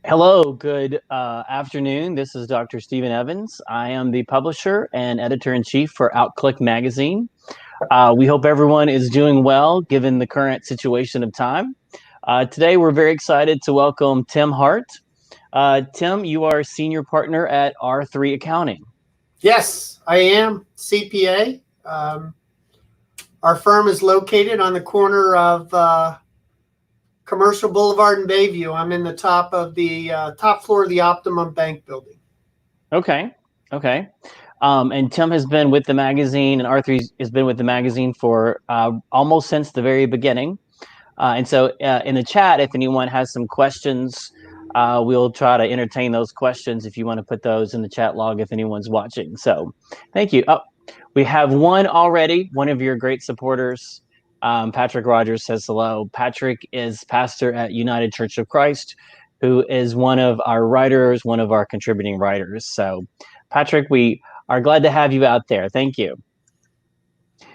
Hello, good afternoon. This is Dr. Stephen Evans. I am the publisher and editor-in-chief for Outclick Magazine. We hope everyone is doing well given the current situation of time. Today, we're very excited to welcome Tim Hart. Tim, you are senior partner at R3 Accounting. Yes, I am CPA. Our firm is located on the corner of Commercial Boulevard in Bayview. I'm in the top floor of the Optimum Bank building. Okay. And Tim has been with the magazine, and R3 has been with the magazine for almost since the very beginning. And so in the chat, if anyone has some questions, we'll try to entertain those questions if you want to put those in the chat log if anyone's watching. So thank you. Oh, we have one already, one of your great supporters. Patrick Rogers says hello. Patrick is pastor at United Church of Christ, who is one of our writers, one of our contributing writers. So Patrick, we are glad to have you out there. Thank you.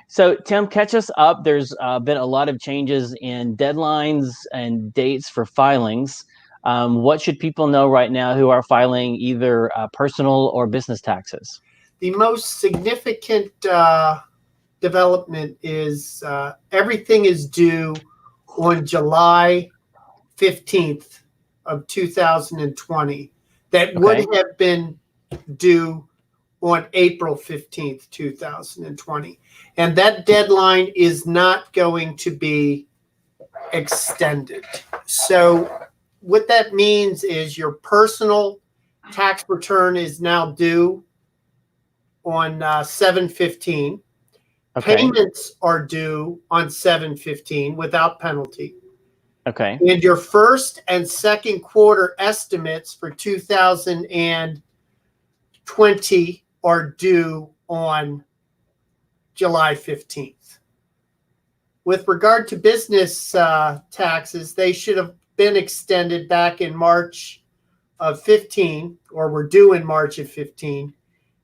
So Tim, catch us up. There's been a lot of changes in deadlines and dates for filings. What should people know right now who are filing either personal or business taxes? The most significant development is everything is due on July 15th of 2020 that would have been due on April 15th, 2020. And that deadline is not going to be extended. So what that means is your personal tax return is now due on 7/15. Okay. Payments are due on 7/15 without penalty. Okay. And your first and second quarter estimates for 2020 are due on July 15th. With regard to business taxes, they should have been extended back in March of 15, or were due in March of 15,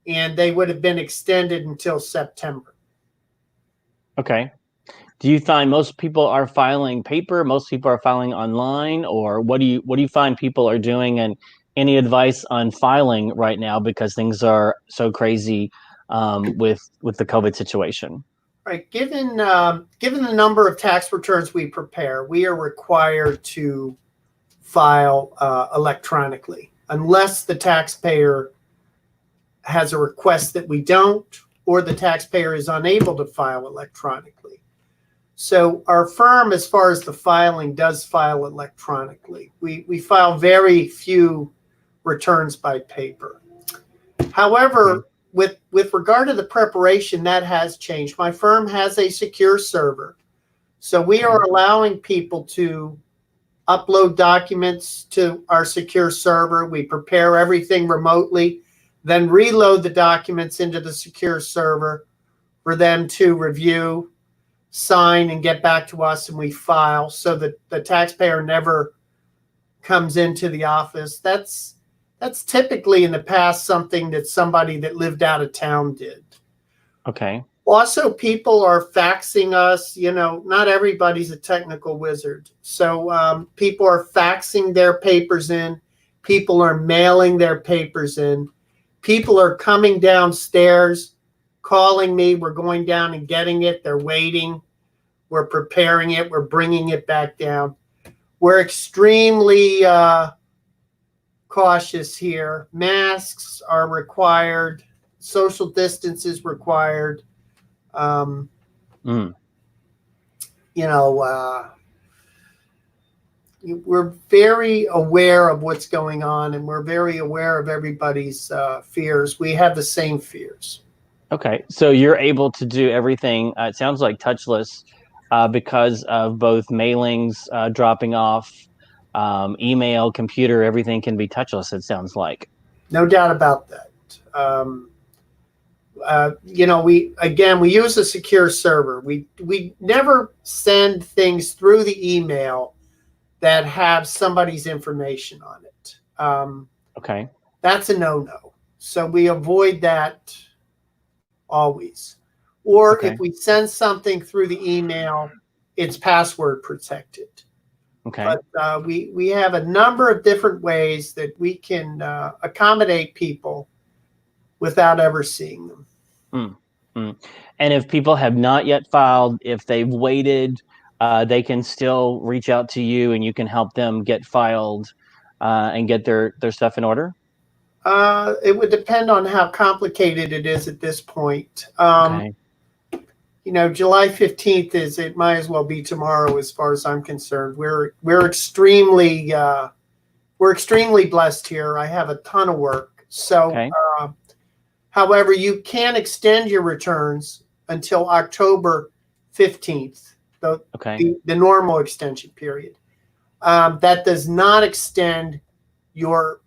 and they would have been extended until September. Okay. Do you find most people are filing paper? Most people are filing online, or what do you find people are doing? And any advice on filing right now because things are so crazy with the COVID situation? Right. Given the number of tax returns we prepare, we are required to file electronically, unless the taxpayer has a request that we don't, or the taxpayer is unable to file electronically. So our firm, as far as the filing, does file electronically. We file very few returns by paper. However, with regard to the preparation, that has changed. My firm has a secure server. So we are allowing people to upload documents to our secure server. We prepare everything remotely, then reload the documents into the secure server for them to review, sign, and get back to us, and we file so that the taxpayer never comes into the office. That's typically in the past something that somebody that lived out of town did. Okay. Also, people are faxing us. Not everybody's a technical wizard. So people are faxing their papers in. People are mailing their papers in. People are coming downstairs, calling me. We're going down and getting it. They're waiting. We're preparing it. We're bringing it back down. We're extremely cautious here. Masks are required. Social distance is required. We're very aware of what's going on, and we're very aware of everybody's fears. We have the same fears. Okay, so you're able to do everything, it sounds like touchless, because of both mailings dropping off, email, computer, everything can be touchless, it sounds like. No doubt about that. We use a secure server. We never send things through the email that have somebody's information on it. Okay. That's a no-no. So we avoid that always. Or if we send something through the email, it's password protected. Okay. But we have a number of different ways that we can accommodate people without ever seeing them. Mm, mm. And if people have not yet filed, if they've waited, they can still reach out to you, and you can help them get filed and get their stuff in order. It would depend on how complicated it is at this point. Okay. July 15th it might as well be tomorrow as far as I'm concerned. We're extremely blessed here. I have a ton of work. So, Okay. however, you can extend your returns until October 15th, Okay. the normal extension period. That does not extend your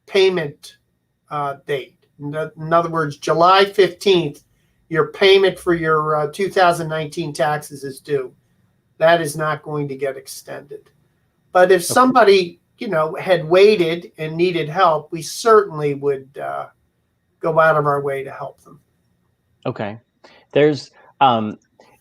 payment date. In other words, July 15th, your payment for your 2019 taxes is due. That is not going to get extended. But if somebody, had waited and needed help, we certainly would go out of our way to help them. Okay. There's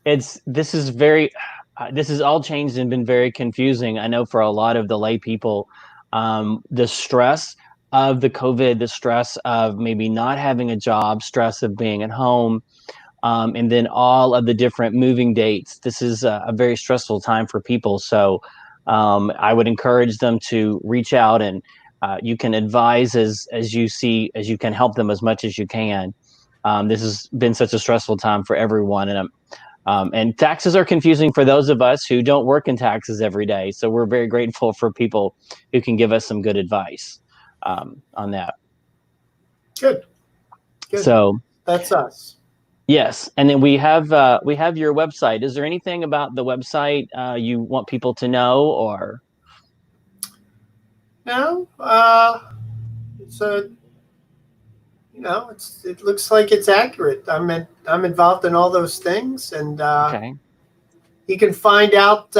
this is all changed and been very confusing. I know for a lot of the lay people, the stress of the COVID, the stress of maybe not having a job, stress of being at home, and then all of the different moving dates. This is a very stressful time for people. So I would encourage them to reach out, and you can advise as you can help them as much as you can. This has been such a stressful time for everyone, and taxes are confusing for those of us who don't work in taxes every day. So we're very grateful for people who can give us some good advice on that. Good. So that's us. Yes, and then we have your website. Is there anything about the website you want people to know, or? No, so it looks like it's accurate. I'm involved in all those things, and Okay. you can find out.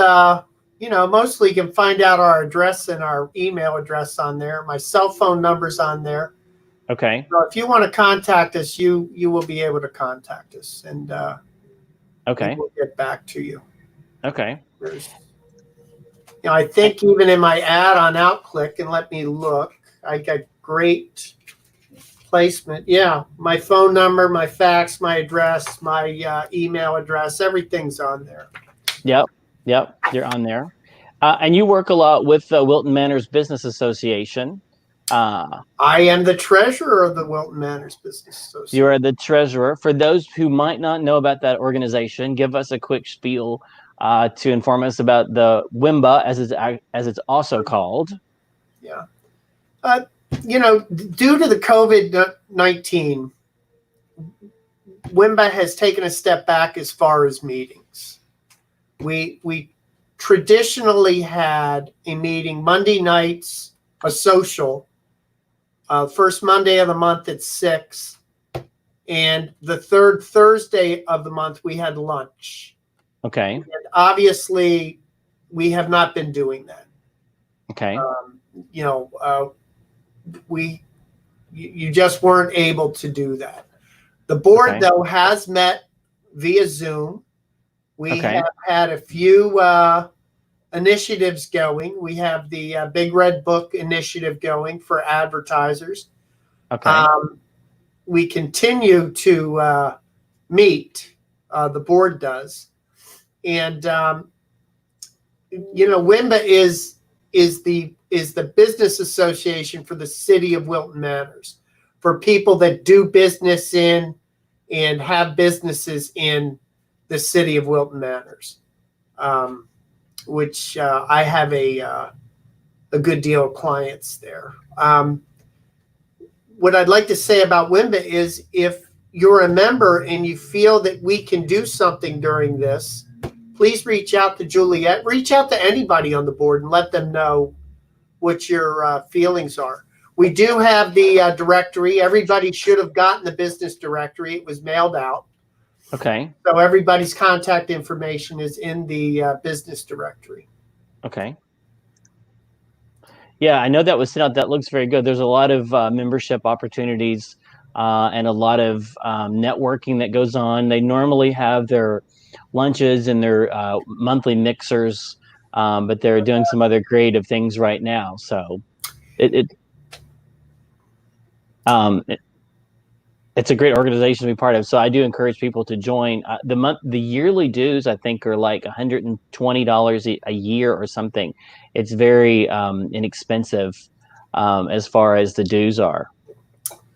Mostly you can find out our address and our email address on there. My cell phone number's on there. Okay. So if you want to contact us, you will be able to contact us, and Okay. we'll get back to you. Okay. I think even in my ad on Outclick, and let me look, I got great placement. Yeah, my phone number, my fax, my address, my email address, everything's on there. Yep. You're on there, and you work a lot with the Wilton Manors Business Association. I am the treasurer of the Wilton Manors Business Association. You are the treasurer. For those who might not know about that organization, give us a quick spiel to inform us about the WIMBA, as it's also called. Yeah. Due to the COVID-19, WIMBA has taken a step back as far as meetings. We traditionally had a meeting Monday nights, a social, first Monday of the month at 6, and the third Thursday of the month we had lunch. Okay. And obviously, we have not been doing that. Okay. You just weren't able to do that. The board, though, has met via Zoom. We have had a few initiatives going. We have the Big Red Book initiative going for advertisers. Okay. We continue to meet. The board does, and WIMBA is the business association for the city of Wilton Manors, for people that do business in and have businesses in the city of Wilton Manors, which I have a good deal of clients there. What I'd like to say about WIMBA is, if you're a member and you feel that we can do something during this, please reach out to Juliet. Reach out to anybody on the board and let them know what your feelings are. We do have the directory. Everybody should have gotten the business directory. It was mailed out. Okay. So everybody's contact information is in the business directory. Okay. Yeah, I know that was sent out. That looks very good. There's a lot of membership opportunities and a lot of networking that goes on. They normally have their lunches and their monthly mixers but they're doing some other creative things right now. So it, um, it it's a great organization to be part of. So I do encourage people to join. The yearly dues I think are like $120 a year or something. It's very inexpensive as far as the dues are.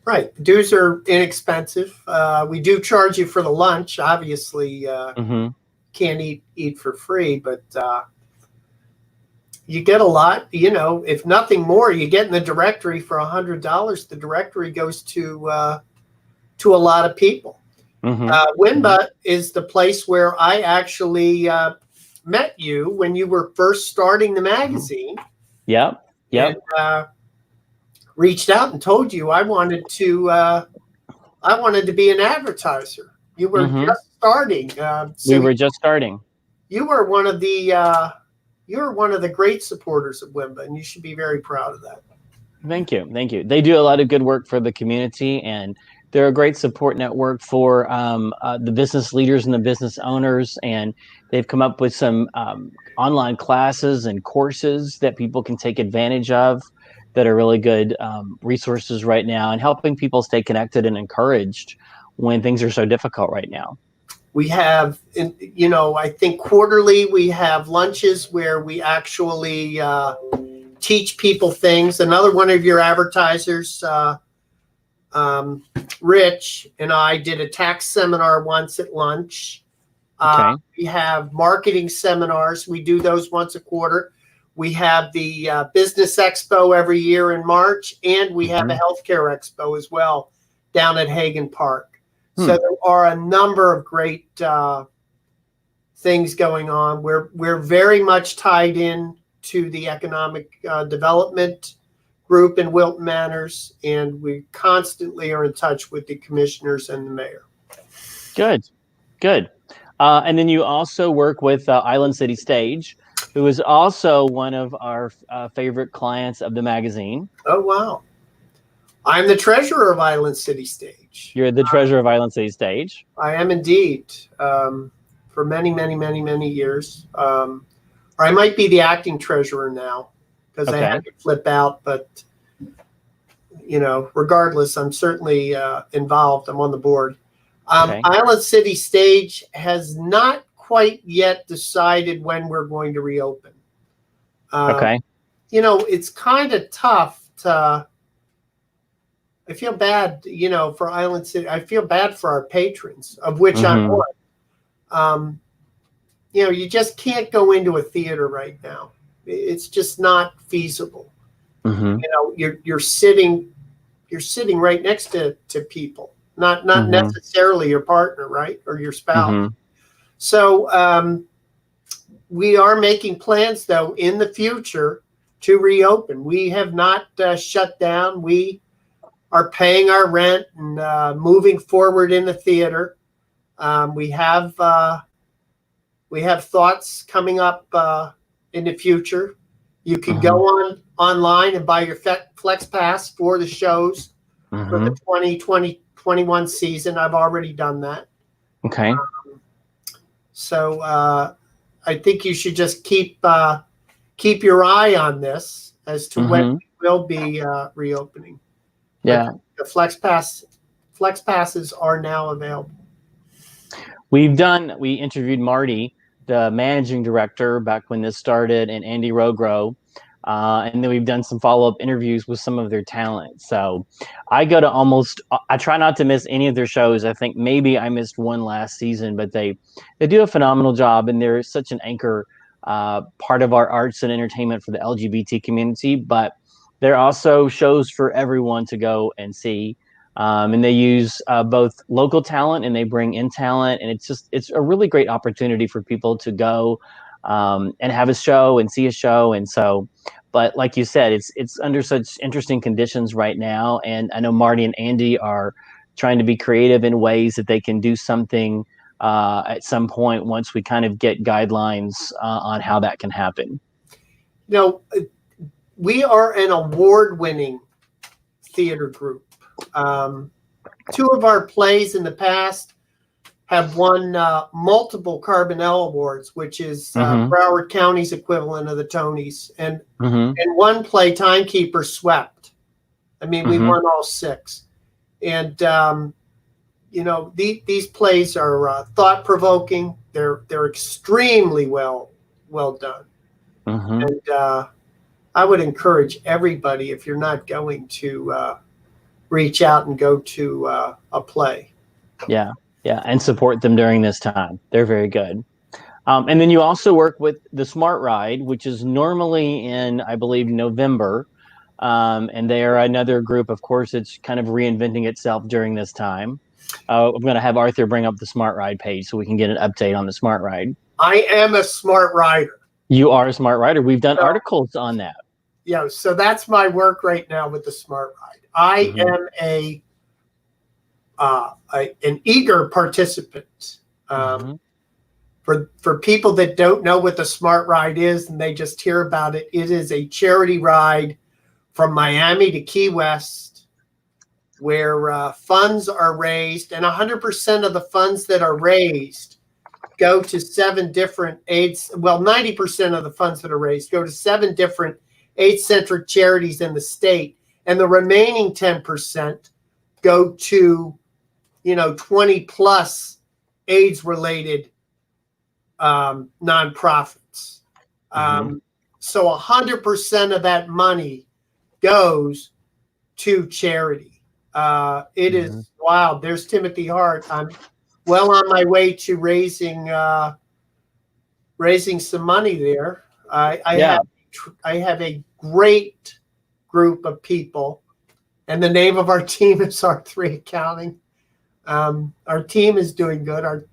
Right. The dues are inexpensive. We do charge you for the lunch. Obviously, can't eat for free, but you get a lot. You know, if nothing more, you get in the directory for $100. The directory goes to a lot of people. WINBA is the place where I actually met you when you were first starting the magazine. Yep. And, reached out and told you I wanted to be an advertiser. You were just starting. So we were just starting. You were one of the great supporters of WINBA, and you should be very proud of that. Thank you. They do a lot of good work for the community, and they're a great support network for the business leaders and the business owners. And they've come up with some online classes and courses that people can take advantage of that are really good resources right now, and helping people stay connected and encouraged when things are so difficult right now. We have, I think quarterly we have lunches where we actually teach people things. Another one of your advertisers, Rich, and I did a tax seminar once at lunch. We have marketing seminars. We do those once a quarter. We have the Business Expo every year in March, and we have a Healthcare Expo as well down at Hagen Park. So there are a number of great things going on. We're very much tied in to the economic development group in Wilton Manors, and we constantly are in touch with the commissioners and the mayor. Good. And then you also work with Island City Stage, who is also one of our favorite clients of the magazine. Oh, wow. I'm the treasurer of Island City Stage. You're the treasurer of Island City Stage? I am indeed, for many, many, many, many years. Or I might be the acting treasurer now, because I had to flip out. But, regardless, I'm certainly involved. I'm on the board. Island City Stage has not quite yet decided when we're going to reopen. It's kind of tough to. I feel bad, for Island City. I feel bad for our patrons, of which I'm one. You just can't go into a theater right now. It's just not feasible. You're sitting right next to people, not necessarily your partner, right, or your spouse. So we are making plans, though, in the future to reopen. We have not shut down. We are paying our rent and moving forward in the theater. We have thoughts coming up in the future. You can go online and buy your Flex Pass for the shows for the 2020-21 season. I've already done that. So I think you should just keep your eye on this as to when we will be reopening. Yeah, the Flex Passes are now available. We interviewed Marty, the managing director, back when this started, and Andy Rogro, and then we've done some follow-up interviews with some of their talent. So I try not to miss any of their shows. I think maybe I missed one last season, but they do a phenomenal job, and they're such an anchor part of our arts and entertainment for the LGBT community. But they're also shows for everyone to go and see. And they use both local talent and they bring in talent. And it's a really great opportunity for people to go and have a show and see a show. And so, but like you said, it's under such interesting conditions right now. And I know Marty and Andy are trying to be creative in ways that they can do something at some point once we kind of get guidelines on how that can happen. We are an award-winning theater group. 2 of our plays in the past have won multiple Carbonell Awards, which is Broward County's equivalent of the Tonys. And one play, Timekeeper, swept. I mean, we won all 6. And, you know, these plays are thought-provoking. They're extremely well done. And I would encourage everybody, if you're not going to reach out and go to a play. Yeah, and support them during this time. They're very good. And then you also work with the Smart Ride, which is normally in, I believe, November. And they are another group. Of course, it's kind of reinventing itself during this time. I'm going to have Arthur bring up the Smart Ride page so we can get an update on the Smart Ride. I am a Smart Rider. You are a Smart Rider. We've done articles on that. Yeah, so that's my work right now with the Smart Ride. I am an eager participant. For people that don't know what the Smart Ride is and they just hear about it, it is a charity ride from Miami to Key West, where funds are raised, and 100% of the funds that are raised go to 7 different AIDS. Well, 90% of the funds that are raised go to 7 different AIDS-centric charities in the state, and the remaining 10% go to, 20 plus AIDS-related nonprofits. So 100% of that money goes to charity. It is wild. There's Timothy Hart. I'm well on my way to raising some money there. I have a great group of people, and the name of our team is R3 Accounting. Our team is doing good.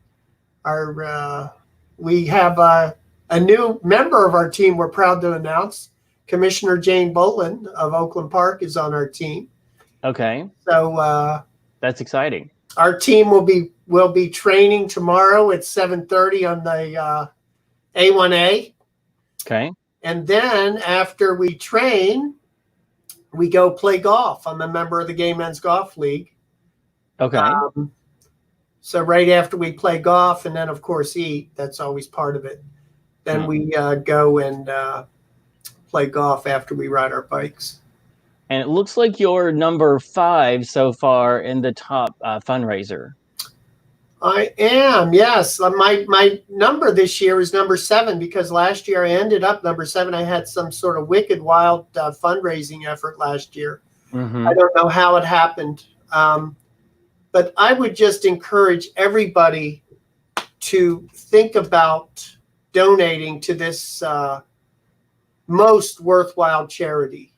We have a new member of our team we're proud to announce. Commissioner Jane Boland of Oakland Park is on our team. Okay. So that's exciting. Our team will be training tomorrow at 7:30 on the A1A. Okay. And then after we train, we go play golf. I'm a member of the Gay Men's Golf League. Okay. So right after we play golf, and then of course eat, that's always part of it. Then we go and play golf after we ride our bikes. And it looks like you're number 5 so far in the top fundraiser. I am, yes. My number this year is number 7 because last year I ended up number 7. I had some sort of wicked, wild fundraising effort last year. I don't know how it happened. But I would just encourage everybody to think about donating to this most worthwhile charity.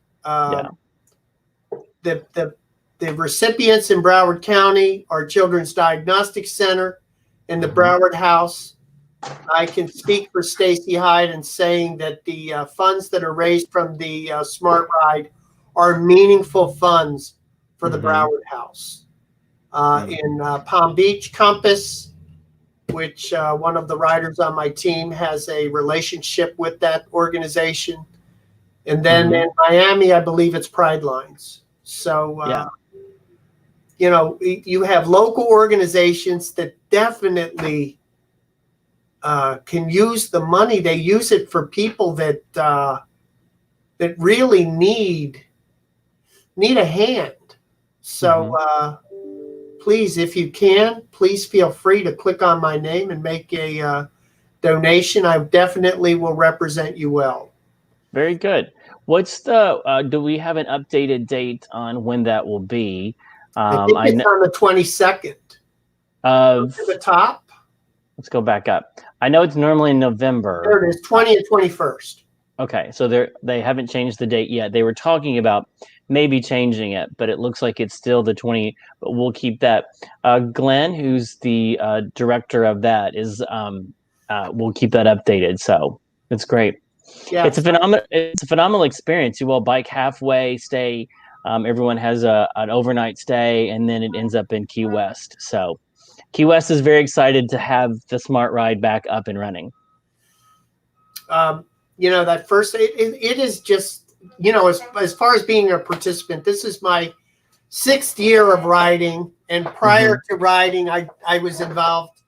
The recipients in Broward County are Children's Diagnostic Center and the Broward House. I can speak for Stacy Hyde in saying that the funds that are raised from the Smart Ride are meaningful funds for the Broward House. In Palm Beach, Compass, which one of the riders on my team has a relationship with that organization. And then in Miami, I believe it's Pride Lines. So, you have local organizations that definitely can use the money. They use it for people that that really need a hand. So please, if you can, please feel free to click on my name and make a donation. I definitely will represent you well. Very good. What's the, do we have an updated date on when that will be? I think it's on the 22nd. Of to the top. Let's go back up. I know it's normally in November. There it is, 20 and 21st. Okay, so they haven't changed the date yet. They were talking about maybe changing it, but it looks like it's still the 20, but we'll keep that. Glenn, who's the director of that, we'll keep that updated. So it's great. Yeah, it's a phenomenal experience. You will bike halfway, stay. Everyone has an overnight stay, and then it ends up in Key West. So Key West is very excited to have the Smart Ride back up and running. That first, it is just, as far as being a participant, this is my 6th year of riding. And prior to riding, I was involved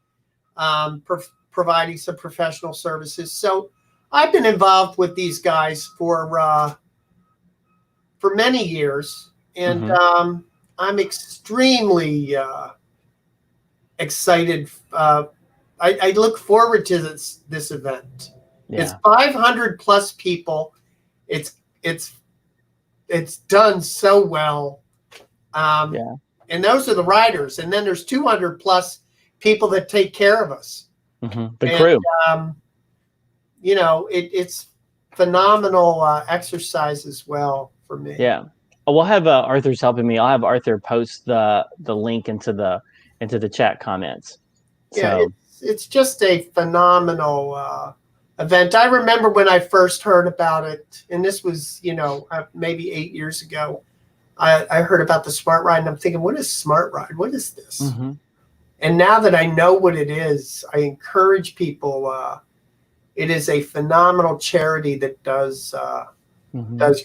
providing some professional services. So I've been involved with these guys for many years, and I'm extremely excited. I look forward to this event. Yeah. It's 500 plus people. It's done so well. And those are the riders, and then there's 200 plus people that take care of us. The crew. You know, it's phenomenal exercise as well for me. Yeah. We'll have Arthur's helping me. I'll have Arthur post the link into the chat comments. Yeah, so it's just a phenomenal event. I remember when I first heard about it, and this was, you know, maybe 8 years ago. I heard about the Smart Ride, and I'm thinking, what is Smart Ride? What is this? And now that I know what it is, I encourage people. It is a phenomenal charity that does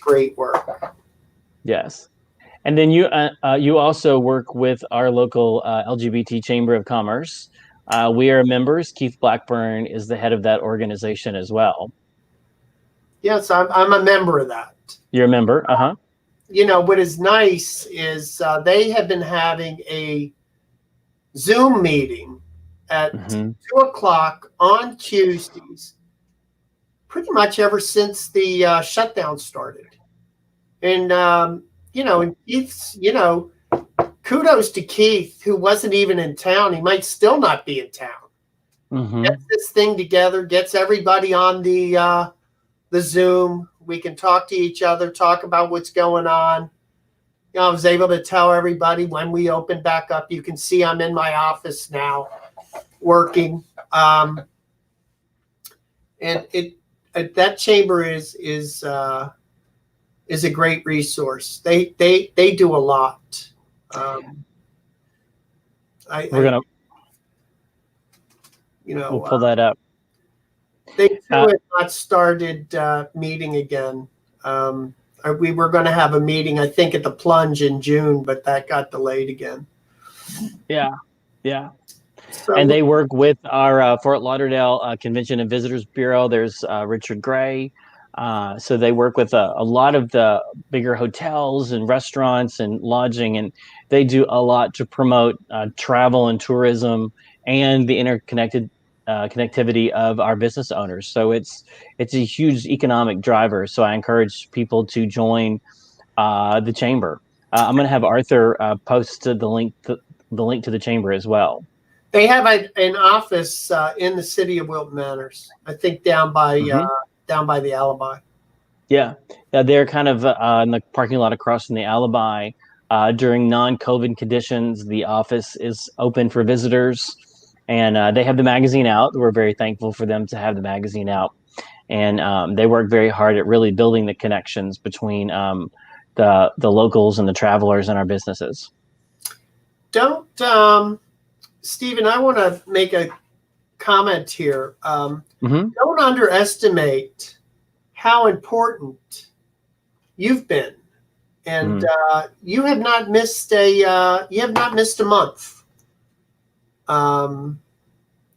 great work. Yes. And then you also work with our local LGBT Chamber of Commerce. We are members. Keith Blackburn is the head of that organization as well. Yes, I'm a member of that. You're a member? You know, what is nice is they have been having a Zoom meeting at 2 o'clock on Tuesdays, pretty much ever since the shutdown started. And, you know, and Keith's, you know, kudos to Keith, who wasn't even in town. He might still not be in town. Gets this thing together, gets everybody on the Zoom. We can talk to each other, talk about what's going on. You know, I was able to tell everybody when we open back up. You can see I'm in my office now working. And that chamber is a great resource. They do a lot. We'll pull that up. They too had not started meeting again. We were going to have a meeting, I think, at the Plunge in June, but that got delayed again. Yeah. So, and they work with our Fort Lauderdale Convention and Visitors Bureau. There's Richard Gray. So they work with a lot of the bigger hotels and restaurants and lodging, and they do a lot to promote travel and tourism and the connectivity of our business owners. So it's a huge economic driver. So I encourage people to join the chamber. I'm going to have Arthur post the link to the chamber as well. They have an office in the city of Wilton Manors, I think down by the Alibi. Yeah, they're kind of in the parking lot across from the Alibi. During non-COVID conditions, the office is open for visitors. And they have the magazine out. We're very thankful for them to have the magazine out. And they work very hard at really building the connections between the locals and the travelers and our businesses. Stephen, I want to make a comment here. Don't underestimate how important you've been. And you have not missed a month.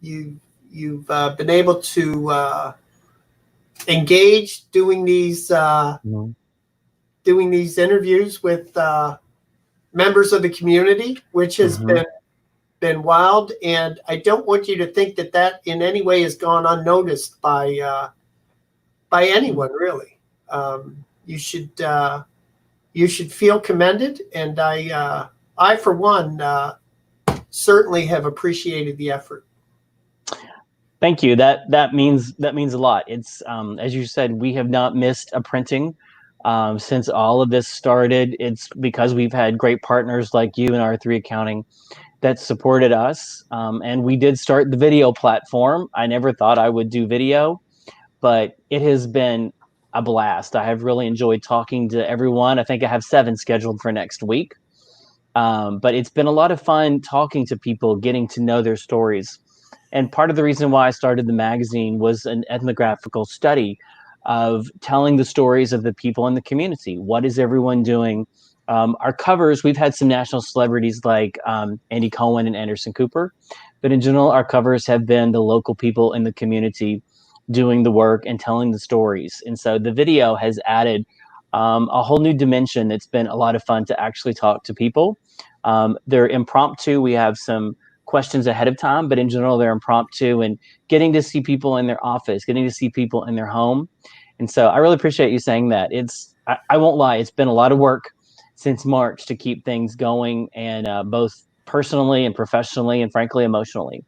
You've been able to engage doing these interviews with members of the community, which has been wild. And I don't want you to think that in any way has gone unnoticed by anyone, really. You should feel commended, and I for one certainly have appreciated the effort. Thank you. That means a lot. It's as you said, we have not missed a printing since all of this started. It's because we've had great partners like you and R3 Accounting that supported us. And we did start the video platform. I never thought I would do video, but it has been a blast. I have really enjoyed talking to everyone. I think I have 7 scheduled for next week. But it's been a lot of fun talking to people, getting to know their stories. And part of the reason why I started the magazine was an ethnographical study of telling the stories of the people in the community. What is everyone doing? Our covers, we've had some national celebrities like Andy Cohen and Anderson Cooper. but in general, our covers have been the local people in the community doing the work and telling the stories. And so the video has added a whole new dimension. It's been a lot of fun to actually talk to people. They're impromptu. We have some questions ahead of time, but in general, they're impromptu, and getting to see people in their office, getting to see people in their home. And so I really appreciate you saying that. I won't lie, it's been a lot of work since March to keep things going, and both personally and professionally and frankly emotionally.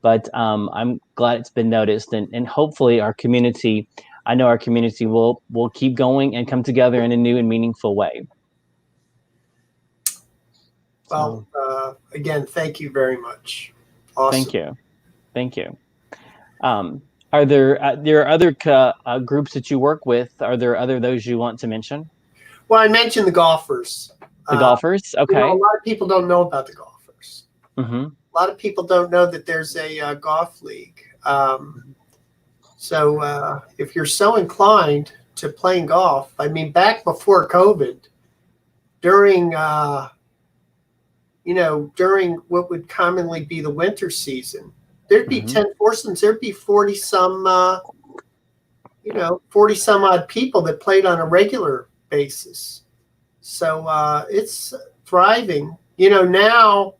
But I'm glad it's been noticed, and hopefully our community, I know our community will keep going and come together in a new and meaningful way. Well, again, thank you very much. Awesome. Thank you. Are there other groups that you work with? Are there those you want to mention? Well, I mentioned the golfers. The golfers, okay. A lot of people don't know about the golfers. Mm-hmm. A lot of people don't know that there's a golf league. So if you're so inclined to playing golf, I mean, back before COVID, during during what would commonly be the winter season, there'd be 10 foursomes. There'd be 40 some odd people that played on a regular basis. So it's thriving. Now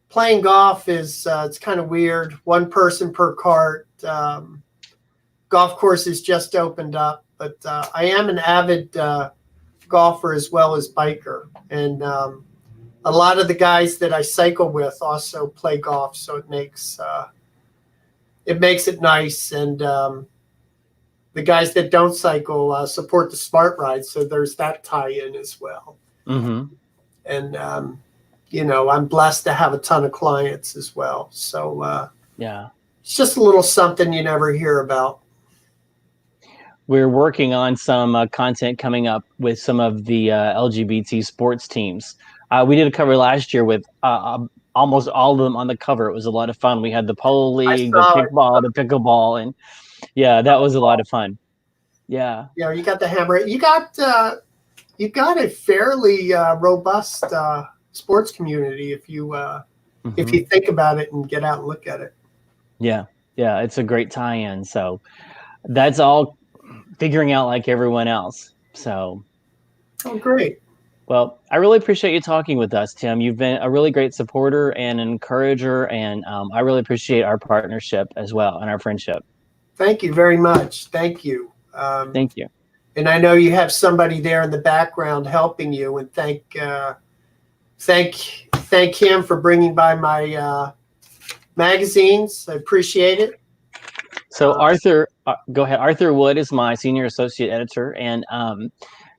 playing golf is it's kind of weird. One person per cart. Golf courses just opened up, but I am an avid golfer as well as biker, and a lot of the guys that I cycle with also play golf, so it makes it nice. And the guys that don't cycle support the Smart Ride, so there's that tie-in as well. Mm-hmm. And I'm blessed to have a ton of clients as well. So yeah, it's just a little something you never hear about. We're working on some content coming up with some of the LGBT sports teams. We did a cover last year with almost all of them on the cover. It was a lot of fun. We had the polo league, the kickball, the pickleball, and yeah, that was a lot of fun. Yeah. Yeah, you got the hammer. You got a fairly robust sports community if you think about it and get out and look at it. Yeah, it's a great tie-in. So that's all figuring out like everyone else. So. Oh, great. Well, I really appreciate you talking with us, Tim. You've been a really great supporter and an encourager, and I really appreciate our partnership as well and our friendship. Thank you very much. Thank you. Thank you. And I know you have somebody there in the background helping you, and thank him for bringing by my magazines. I appreciate it. So Arthur, go ahead. Arthur Wood is my senior associate editor, and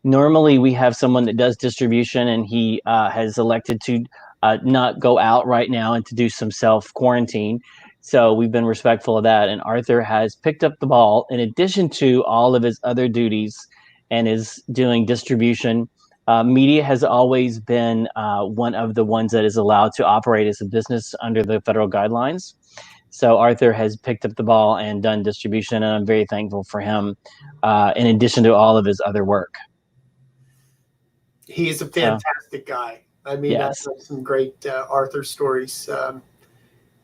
normally we have someone that does distribution, and he has elected to not go out right now and to do some self-quarantine. So we've been respectful of that. And Arthur has picked up the ball in addition to all of his other duties and is doing distribution. Media has always been one of the ones that is allowed to operate as a business under the federal guidelines. So Arthur has picked up the ball and done distribution, and I'm very thankful for him in addition to all of his other work. He is a fantastic guy. I mean, yes. I've heard some great Arthur stories.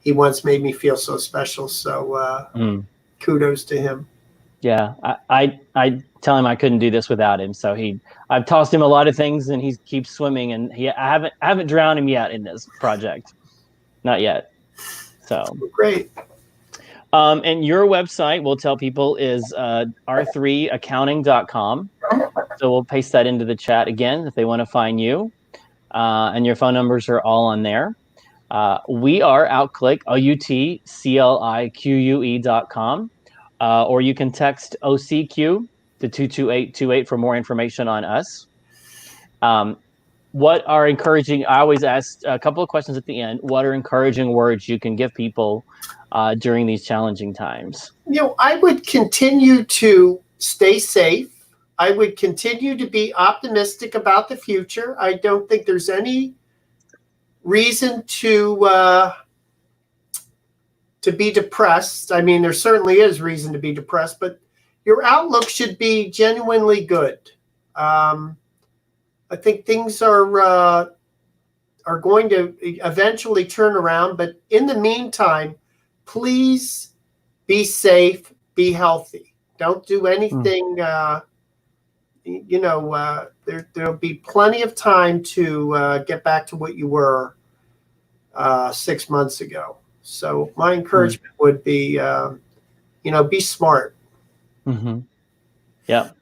He once made me feel so special. So kudos to him. Yeah, I tell him I couldn't do this without him. So I've tossed him a lot of things, and he keeps swimming. And I haven't drowned him yet in this project, not yet. So great. And your website, we'll tell people, is r3accounting.com. So we'll paste that into the chat again if they want to find you. And your phone numbers are all on there. We are Outclick, outclique.com. Or you can text OCQ to 22828 for more information on us. What are encouraging, I always ask a couple of questions at the end. What are encouraging words you can give people during these challenging times? I would continue to stay safe. I would continue to be optimistic about the future. I don't think there's any reason to be depressed. I mean, there certainly is reason to be depressed, but your outlook should be genuinely good. I think things are are going to eventually turn around. But in the meantime, please be safe, be healthy. Don't do anything. There'll be plenty of time to get back to what you were 6 months ago. So my encouragement would be, be smart. Mm-hmm. Yep.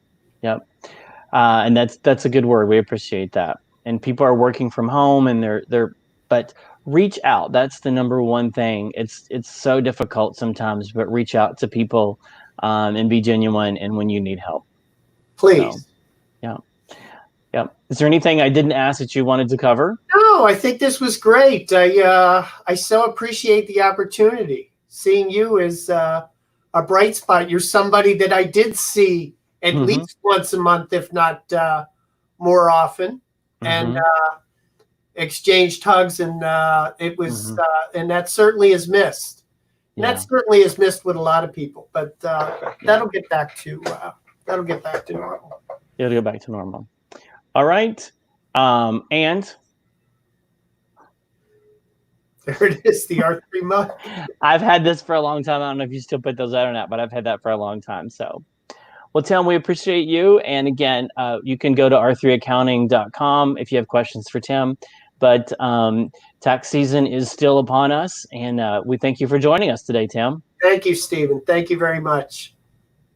And that's a good word. We appreciate that. And people are working from home, and but reach out. That's the number one thing. It's so difficult sometimes, but reach out to people and be genuine. And when you need help, please. So, yeah. Is there anything I didn't ask that you wanted to cover? No, I think this was great. I so appreciate the opportunity. Seeing you is a bright spot. You're somebody that I did see at least once a month, if not more often, and exchanged hugs. And it was, and that certainly is missed. And that certainly is missed with a lot of people. But that'll get back to normal. It'll go back to normal. All right. And there it is, the R3 mug. I've had this for a long time. I don't know if you still put those out or not, but I've had that for a long time. So, well, Tim, we appreciate you. And again, you can go to r3accounting.com if you have questions for Tim. But tax season is still upon us. And we thank you for joining us today, Tim. Thank you, Stephen. Thank you very much.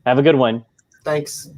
Have a good one. Thanks.